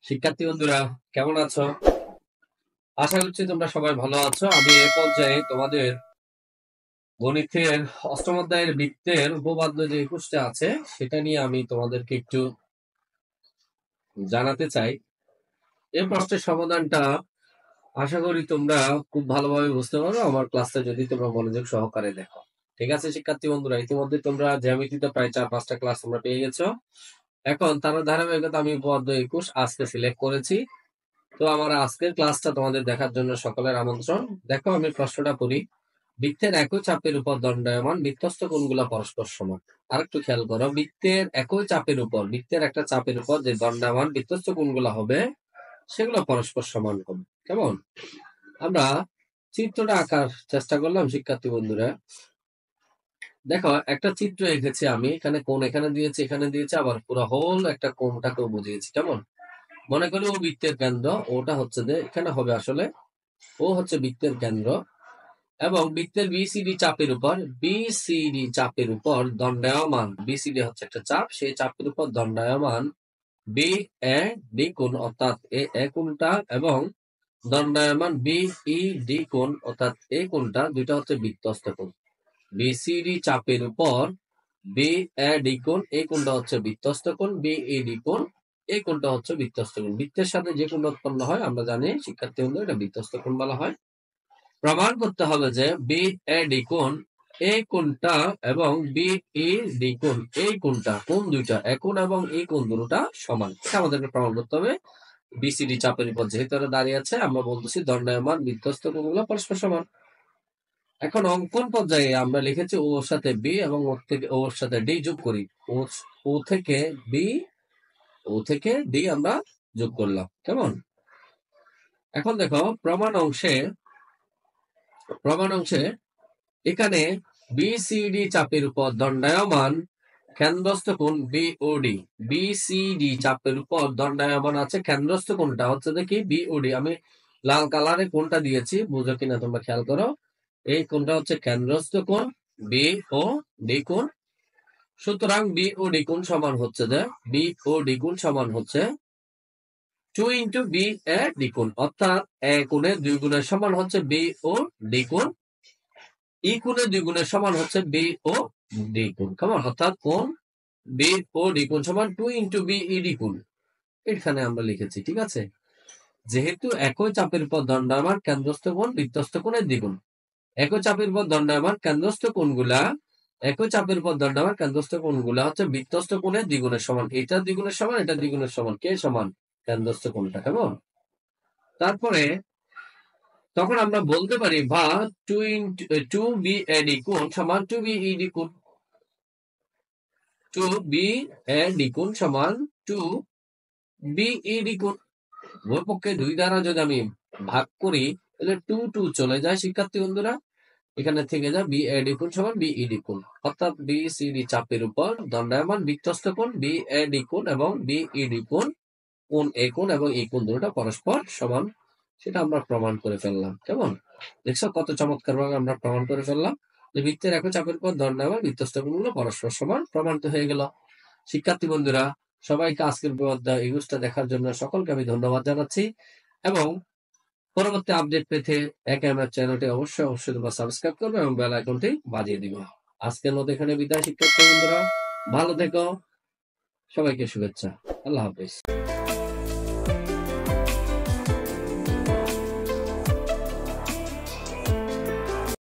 শিক্ষার্থী বন্ধুরা কেমন আছো? আশা করছি তোমরা সবাই ভালো আছো। আমি এ পর্যায়ে তোমাদের গণিতের অষ্টম অধ্যায়ের বৃত্তের উপপাদ্য যে 21টা আছে সেটা নিয়ে আমি তোমাদেরকে একটু জানাতে চাই। এই প্রশ্নের সমাধানটা আশা করি তোমরা খুব ভালোভাবে বুঝতে পারো আমার ক্লাসটা যদি তোমরা মনোযোগ সহকারে দেখো। ঠিক আছে শিক্ষার্থী বন্ধুরা, ইতিমধ্যে তোমরা জ্যামিতিতে প্রায় 4-5টা ক্লাস তোমরা পেয়ে গেছো। এখন তার ধারাবাহিকতা আমি উপপাদ্য 21 আজকে সিলেক্ট করেছি। তো আমার আজকের ক্লাসটা তোমাদের দেখার জন্য সকলের আমন্ত্রণ। দেখো আমি প্রশ্নটা পড়ি। বৃত্তের একই চাপের উপর দণ্ডায়মান বৃত্তস্থ কোণগুলো পরস্পর সমান। আরেকটু খেয়াল করো, বৃত্তের একই চাপের উপর, বৃত্তের একটা চাপের উপর যে দণ্ডায়মান বৃত্তস্থ কোণগুলো হবে সেগুলো পরস্পর সমান হবে। কেমন? আমরা চিত্রটা আঁকার চেষ্টা করলাম শিক্ষার্থী বন্ধুরা। দেখো একটা চিত্র এঁকেছি আমি, এখানে কোণ এখানে দিয়েছি, এখানে দিয়েছি, আবার পুরো হোল একটা কোণটাকেও বুঝিয়েছি। কেমন? মনে করি ও বৃত্তের কেন্দ্র, ওটা হচ্ছে যে এখানে হবে আসলে ও হচ্ছে বৃত্তের কেন্দ্র এবং বৃত্তের বিসিডি চাপের উপর দণ্ডায়মান, বিসিডি হচ্ছে একটা চাপ, সেই চাপের উপর দণ্ডায়মান বি এ ডি কোণ অর্থাৎ এ কোণটা এবং দণ্ডায়মান বিইডি কোণ অর্থাৎ এই কোণটা দুইটা হচ্ছে বৃত্তস্থ কোণ। বিসিডি চাপের উপর বি এ ডি কোণ, এই কোণটা হচ্ছে বৃত্তস্থ কোণ, বিইডি কোণ এই কোণটা হচ্ছে বৃত্তস্থ কোণ। বৃত্তের সাথে যে কোণ উৎপন্ন হয় আমরা জানি শিক্ষার্থী বন্ধু এটা বৃত্তস্থ কোণ বলা হয়। প্রমাণ করতে হবে যে বিএডি কোণ এই কোণটা এবং বিইডি কোণ এই কোণটা, কোণ দুইটা এ কোণ এবং এই কোণ দুটোটা সমান। এটা আমাদেরকে প্রমাণ করতে হবে। বিসিডি চাপের উপর যেহেতু এটা দাঁড়িয়ে আছে আমরা বলতেছি দণ্ডায়মান বিধ্বস্ত কোণগুলো পরস্পর সমান। এখন অঙ্কন পর্যায়ে আমরা লিখেছি ওর সাথে বি এবং ওর সাথে ডি যোগ করি। ও থেকে বি, ও থেকে ডি আমরা যোগ করলাম। কেমন? এখন দেখো প্রমাণ অংশে এখানে বিসিডি চাপের উপর দণ্ডায়মান কেন্দ্রস্থ কোণ বিওডি, বিসিডি চাপের উপর দণ্ডায়মান আছে কেন্দ্রস্থ কোণটা হচ্ছে দেখি বিওডি। আমি লাল কালারে কোণটা দিয়েছি, বুঝো কিনা তোমরা খেয়াল করো। এই কোণটা হচ্ছে কেন্দ্রস্থ কোণ বিওডি কোণ। সুতরাং বিওডি কোণ সমান হচ্ছে যে বিওডি কোণ সমান হচ্ছে 2 ইন্টু বি এ ডি কোণ, অর্থাৎ এ কোণের 2 গুণের সমান হচ্ছে বিওডি কোণ, ই কোণের 2 গুণের সমান হচ্ছে বি ও ডি কোণ। কেমন? অর্থাৎ কোণ বি ও ডি কোণ সমান 2 ইন্টু বিইডি কোণ। এখানে আমরা লিখেছি। ঠিক আছে? যেহেতু একই চাপের উপর দণ্ডায়মান কেন্দ্রস্থ কোণ বৃত্তস্থ কোণের দ্বিগুণ, একই চাপের উপর দণ্ডায়মান কেন্দ্রস্থ কোণগুলা, একই চাপের উপর দণ্ডায়মান কেন্দ্রস্থ কোণগুলা হচ্ছে বৃত্তস্থ কোণের দ্বিগুণের সমান। এটা দ্বিগুণের সমান, এটা দ্বিগুণের সমান। কে সমান? কেন্দ্রস্থ কোণটা। কেমন? তারপরে তখন আমরা বলতে পারি বা 2 বিএডি কোণ সমান 2 বিইডি কোণ, 2 বিএডি কোণ সমান 2 বিইডি কোণ। উভয় পক্ষে 2 দ্বারা যদি আমি ভাগ করি তাহলে 2 চলে যায় শিক্ষার্থী বন্ধুরা, এখানে থেকে যায় বিএডি কোণ সমান বিইডি কোণ। অর্থাৎ বিসিডি চাপের উপর দণ্ডায়মান বৃত্তস্থ কোণ বিএডি কোণ এবং বিইডি কোণ, কোণ এ কোণ এবং এই কোণ দুটোটা পরস্পর সমান, সেটা আমরা প্রমাণ করে ফেললাম। কেমন? দেখছো কত চমৎকার ভাবে আমরা প্রমাণ করে ফেললাম যে বৃত্তের একই চাপের উপর দণ্ডায়মান বৃত্তস্থ কোণগুলো পরস্পর সমান। প্রমাণিত হয়ে গেল। শিক্ষার্থী বন্ধুরা সবাইকে আজকের অধ্যায় 21টা দেখার জন্য সকলকে আমি ধন্যবাদ জানাচ্ছি এবং পরবর্তী আপডেট পেতে একেএমএফ চ্যানেলটি অবশ্যই তোমরা সাবস্ক্রাইব করবে এবং বেল আইকনটি বাজিয়ে দিবে। আজকের মতো এখানে বিদায় শিক্ষার্থী বন্ধুরা, ভালো থেকো, সবাইকে শুভেচ্ছা। আল্লাহ হাফেজ।